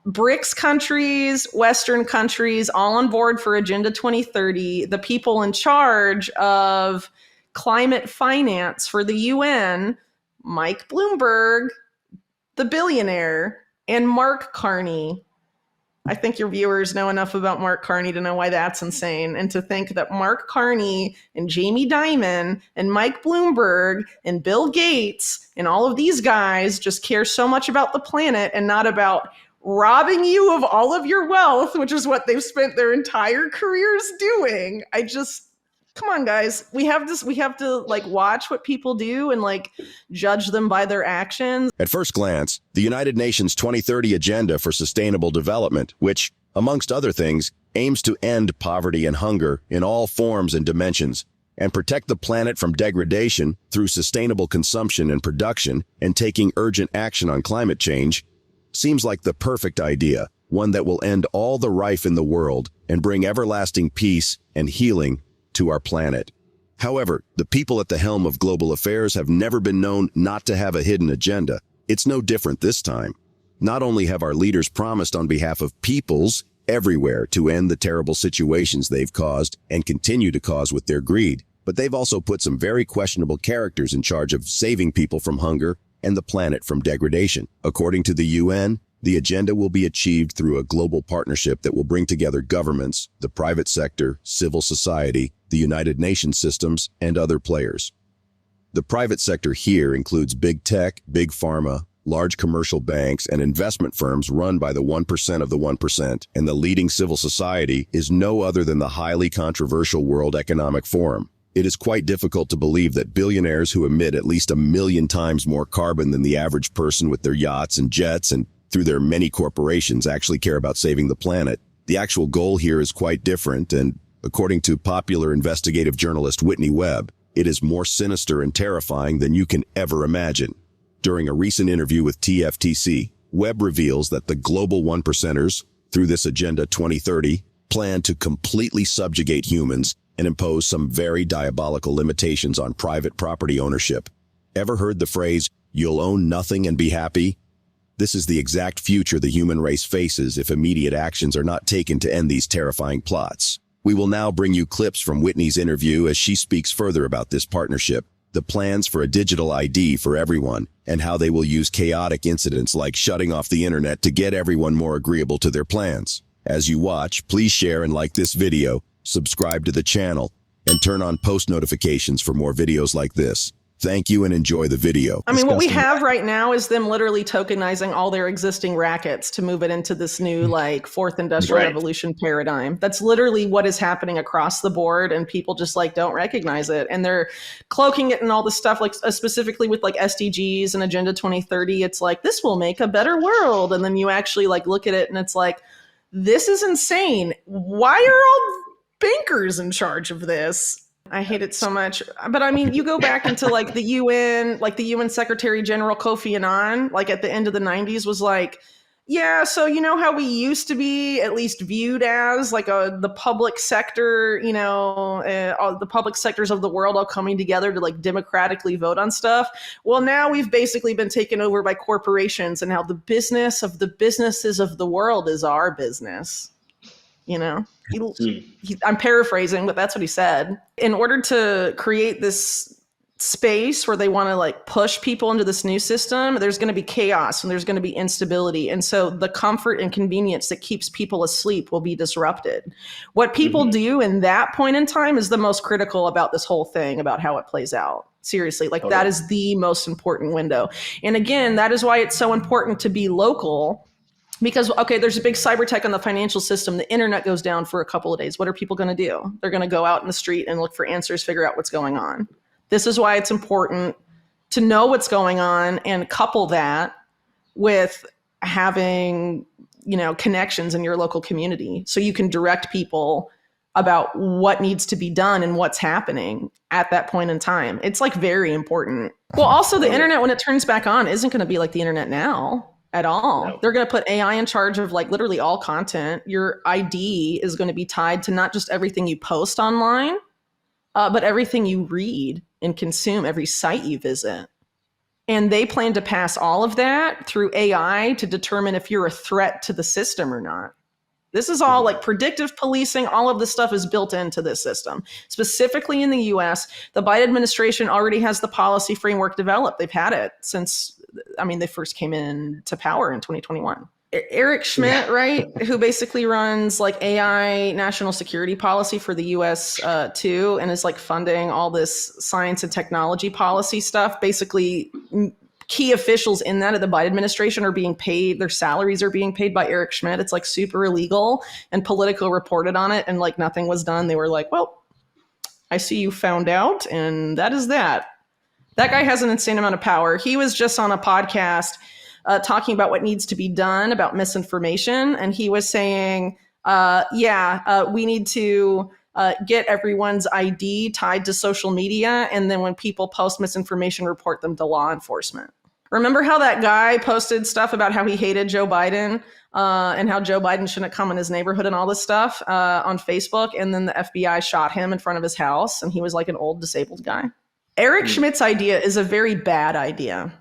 BRICS countries, Western countries, all on board for Agenda 2030. The people in charge of climate finance for the UN, Mike Bloomberg, the billionaire, and Mark Carney. I think your viewers know enough about Mark Carney to know why that's insane. And to think that Mark Carney and Jamie Dimon and Mike Bloomberg and Bill Gates and all of these guys just care so much about the planet and not about robbing you of all of your wealth, which is what they've spent their entire careers doing. Come on, guys. We have to like watch what people do and like judge them by their actions. At first glance, the United Nations 2030 Agenda for Sustainable Development, which, amongst other things, aims to end poverty and hunger in all forms and dimensions, and protect the planet from degradation through sustainable consumption and production, and taking urgent action on climate change, seems like the perfect idea, one that will end all the rife in the world and bring everlasting peace and healing to our planet. However, the people at the helm of global affairs have never been known not to have a hidden agenda. It's no different this time. Not only have our leaders promised on behalf of peoples everywhere to end the terrible situations they've caused and continue to cause with their greed, but they've also put some very questionable characters in charge of saving people from hunger and the planet from degradation. According to the UN, the agenda will be achieved through a global partnership that will bring together governments, the private sector, civil society, the United Nations systems, and other players. The private sector here includes big tech, big pharma, large commercial banks, and investment firms run by the 1% of the 1%, and the leading civil society is no other than the highly controversial World Economic Forum. It is quite difficult to believe that billionaires who emit at least 1 million times more carbon than the average person with their yachts and jets and through their many corporations actually care about saving the planet. The actual goal here is quite different, and according to popular investigative journalist Whitney Webb, it is more sinister and terrifying than you can ever imagine. During a recent interview with TFTC, Webb reveals that the global 1%ers, through this Agenda 2030, plan to completely subjugate humans and impose some very diabolical limitations on private property ownership. Ever heard the phrase, "You'll own nothing and be happy"? This is the exact future the human race faces if immediate actions are not taken to end these terrifying plots. We will now bring you clips from Whitney's interview as she speaks further about this partnership, the plans for a digital ID for everyone, and how they will use chaotic incidents like shutting off the internet to get everyone more agreeable to their plans. As you watch, please share and like this video, subscribe to the channel, and turn on post notifications for more videos like this. Thank you and enjoy the video. I mean, what we have right now is them literally tokenizing all their existing rackets to move it into this new, like, fourth industrial revolution paradigm. That's literally what is happening across the board, and people just, like, don't recognize it. And they're cloaking it in all this stuff, like, specifically with, like, SDGs and Agenda 2030. It's like, this will make a better world. And then you actually, like, look at it, and it's like, this is insane. Why are all bankers in charge of this? I hate it so much. But I mean, you go back into like the UN Secretary General Kofi Annan, like at the end of the 90s was like, yeah, so you know how we used to be at least viewed as like the public sector, the public sectors of the world all coming together to like democratically vote on stuff. Well, now we've basically been taken over by corporations, and how the business of the businesses of the world is our business. I'm paraphrasing, but that's what he said. In order to create this space where they want to like push people into this new system, there's going to be chaos and there's going to be instability. And so the comfort and convenience that keeps people asleep will be disrupted. What people do in that point in time is the most critical about this whole thing, about how it plays out. Seriously, like that is the most important window. And again, that is why it's so important to be local. Because, okay, there's a big cyber tech on the financial system. The internet goes down for a couple of days. What are people going to do? They're going to go out in the street and look for answers, figure out what's going on. This is why it's important to know what's going on and couple that with having, connections in your local community so you can direct people about what needs to be done and what's happening at that point in time. It's like very important. Well, also the internet, when it turns back on, isn't going to be like the internet now. At all. No. They're going to put AI in charge of like literally all content. Your ID is going to be tied to not just everything you post online, but everything you read and consume, every site you visit. And they plan to pass all of that through AI to determine if you're a threat to the system or not. This is all like predictive policing. All of this stuff is built into this system. Specifically in the US, the Biden administration already has the policy framework developed. They've had it since, they first came into power in 2021. Eric Schmidt, right, who basically runs like AI national security policy for the US too, and is like funding all this science and technology policy stuff. Basically, key officials in that of the Biden administration are being paid, their salaries are being paid by Eric Schmidt. It's like super illegal, and Politico reported on it and like nothing was done. They were like, well, I see you found out, and that is that. That guy has an insane amount of power. He was just on a podcast talking about what needs to be done about misinformation. And he was saying, we need to get everyone's ID tied to social media. And then when people post misinformation, report them to law enforcement. Remember how that guy posted stuff about how he hated Joe Biden and how Joe Biden shouldn't come in his neighborhood and all this stuff on Facebook. And then the FBI shot him in front of his house. And he was like an old disabled guy. Eric Schmidt's idea is a very bad idea.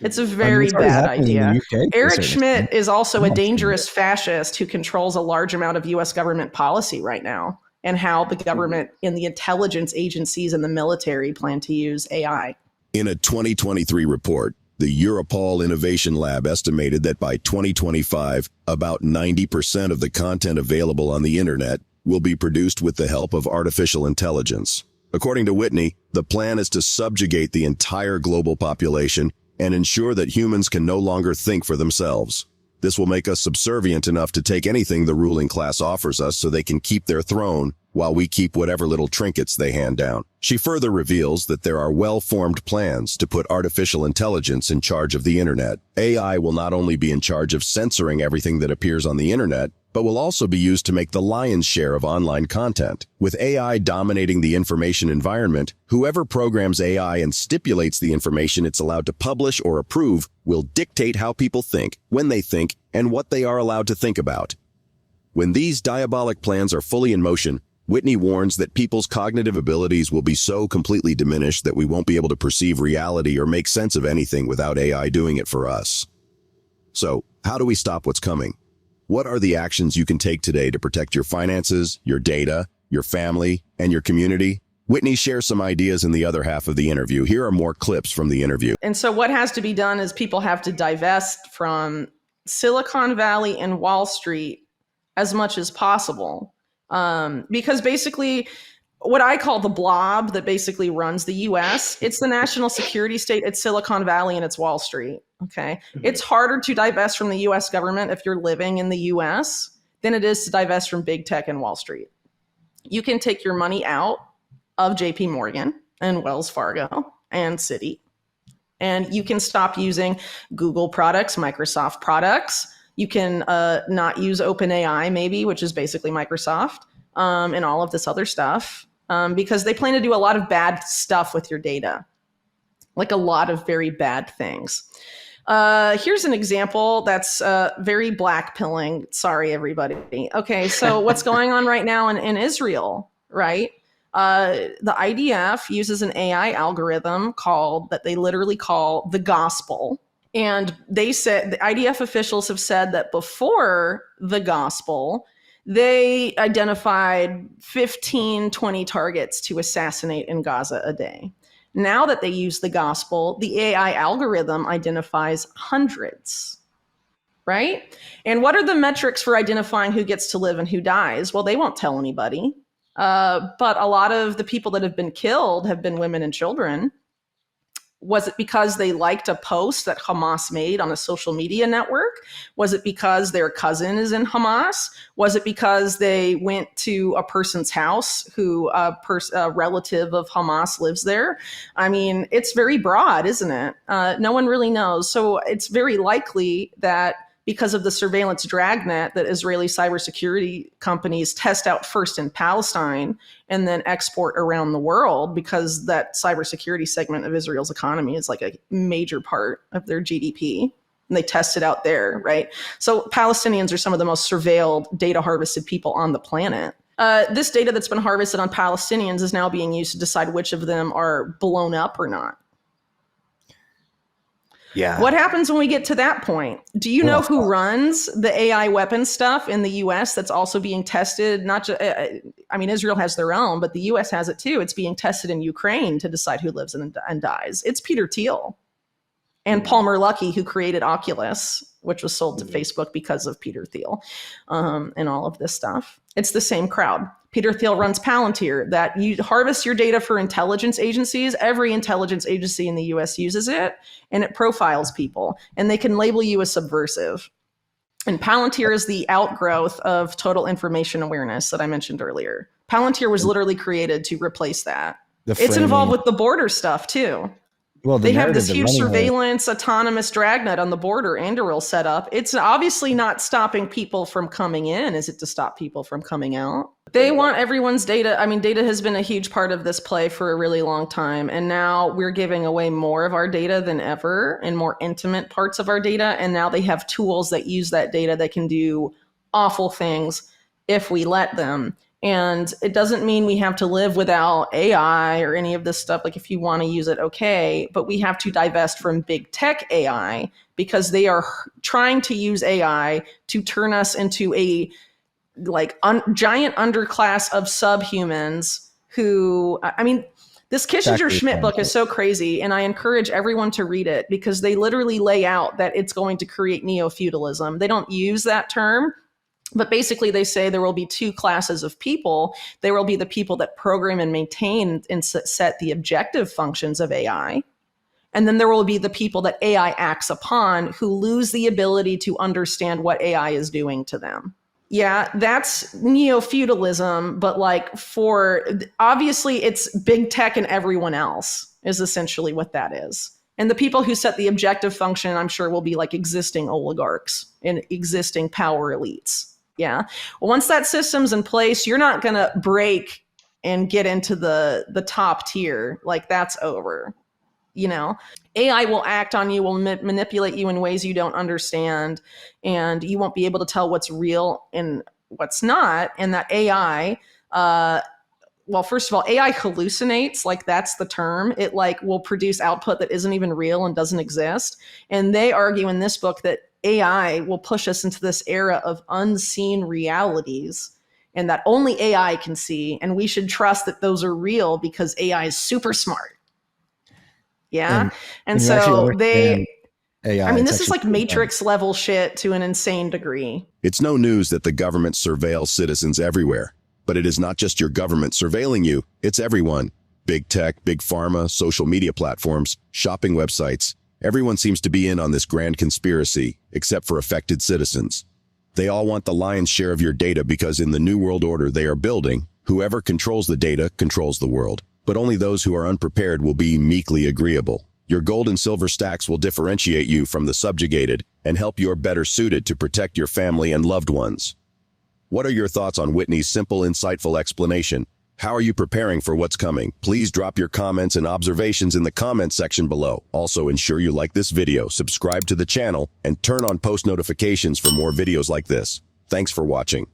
It's a very bad idea. Eric Schmidt is also a dangerous fascist who controls a large amount of U.S. government policy right now, and how the government and the intelligence agencies and the military plan to use AI. In a 2023 report, the Europol Innovation Lab estimated that by 2025, about 90% of the content available on the internet will be produced with the help of artificial intelligence. According to Whitney, the plan is to subjugate the entire global population and ensure that humans can no longer think for themselves. This will make us subservient enough to take anything the ruling class offers us so they can keep their throne while we keep whatever little trinkets they hand down. She further reveals that there are well-formed plans to put artificial intelligence in charge of the internet. AI will not only be in charge of censoring everything that appears on the internet, but will also be used to make the lion's share of online content. With AI dominating the information environment, whoever programs AI and stipulates the information it's allowed to publish or approve will dictate how people think, when they think, and what they are allowed to think about. When these diabolic plans are fully in motion, Whitney warns that people's cognitive abilities will be so completely diminished that we won't be able to perceive reality or make sense of anything without AI doing it for us. So, how do we stop what's coming? What are the actions you can take today to protect your finances, your data, your family, and your community? Whitney shares some ideas in the other half of the interview. Here are more clips from the interview. And so what has to be done is people have to divest from Silicon Valley and Wall Street as much as possible. Because basically what I call the blob that basically runs the US, it's the national security state, it's Silicon Valley, and it's Wall Street. Okay. It's harder to divest from the US government if you're living in the US than it is to divest from big tech and Wall Street. You can take your money out of JP Morgan and Wells Fargo and Citi, and you can stop using Google products, Microsoft products. You can not use OpenAI maybe, which is basically Microsoft, and all of this other stuff, because they plan to do a lot of bad stuff with your data, like a lot of very bad things. Here's an example that's very blackpilling. Sorry, everybody. Okay, so what's going on right now in Israel, right? The IDF uses an AI algorithm that they literally call the gospel. And they said, the IDF officials have said that before the gospel, they identified 15, 20 targets to assassinate in Gaza a day. Now that they use the gospel, the AI algorithm identifies hundreds, right? And what are the metrics for identifying who gets to live and who dies? Well, they won't tell anybody. But a lot of the people that have been killed have been women and children. Was it because they liked a post that Hamas made on a social media network? Was it because their cousin is in Hamas? Was it because they went to a person's house who a relative of Hamas lives there? I mean, it's very broad, isn't it? No one really knows. So it's very likely that because of the surveillance dragnet that Israeli cybersecurity companies test out first in Palestine and then export around the world, because that cybersecurity segment of Israel's economy is like a major part of their GDP. And they test it out there, right? So Palestinians are some of the most surveilled, data harvested people on the planet. This data that's been harvested on Palestinians is now being used to decide which of them are blown up or not. Yeah. What happens when we get to that point? Do you know who runs the AI weapon stuff in the US that's also being tested? Not just, I mean, Israel has their own, but the US has it too. It's being tested in Ukraine to decide who lives and dies. It's Peter Thiel and Palmer Luckey, who created Oculus, which was sold to Facebook because of Peter Thiel, and all of this stuff. It's the same crowd. Peter Thiel runs Palantir, that you harvest your data for intelligence agencies. Every intelligence agency in the US uses it, and it profiles people, and they can label you as subversive. And Palantir is the outgrowth of total information awareness that I mentioned earlier. Palantir was literally created to replace that. It's involved with the border stuff too. Well, they have this huge surveillance, autonomous dragnet on the border, Anduril set up. It's obviously not stopping people from coming in. Is it to stop people from coming out? They want everyone's data. I mean, data has been a huge part of this play for a really long time. And now we're giving away more of our data than ever, and more intimate parts of our data. And now they have tools that use that data that can do awful things if we let them. And it doesn't mean we have to live without AI or any of this stuff. Like, if you want to use it, okay. But we have to divest from big tech AI, because they are trying to use AI to turn us into a giant underclass of subhumans who, I mean, this Kissinger-Schmidt book is so crazy, and I encourage everyone to read it, because they literally lay out that it's going to create neo-feudalism. They don't use that term, but basically they say there will be two classes of people. There will be the people that program and maintain and set the objective functions of AI. And then there will be the people that AI acts upon, who lose the ability to understand what AI is doing to them. Yeah, that's neo-feudalism, but obviously it's big tech and everyone else is essentially what that is. And the people who set the objective function, I'm sure, will be like existing oligarchs and existing power elites. Yeah. Well, once that system's in place, you're not going to break and get into the top tier. Like, that's over. You know, AI will act on you, will manipulate you in ways you don't understand, and you won't be able to tell what's real and what's not. And that AI, well, first of all, AI hallucinates, like, that's the term. It will produce output that isn't even real and doesn't exist. And they argue in this book that AI will push us into this era of unseen realities, and that only AI can see. And we should trust that those are real because AI is super smart. Yeah. And so AI, I mean, this is like Matrix level shit to an insane degree. It's no news that the government surveils citizens everywhere. But it is not just your government surveilling you, it's everyone. Big tech, big pharma, social media platforms, shopping websites. Everyone seems to be in on this grand conspiracy, except for affected citizens. They all want the lion's share of your data, because in the new world order they are building, whoever controls the data controls the world. But only those who are unprepared will be meekly agreeable. Your gold and silver stacks will differentiate you from the subjugated and help you better suited to protect your family and loved ones. What are your thoughts on Whitney's simple, insightful explanation? How are you preparing for what's coming? Please drop your comments and observations in the comment section below. Also, ensure you like this video, subscribe to the channel, and turn on post notifications for more videos like this. Thanks for watching.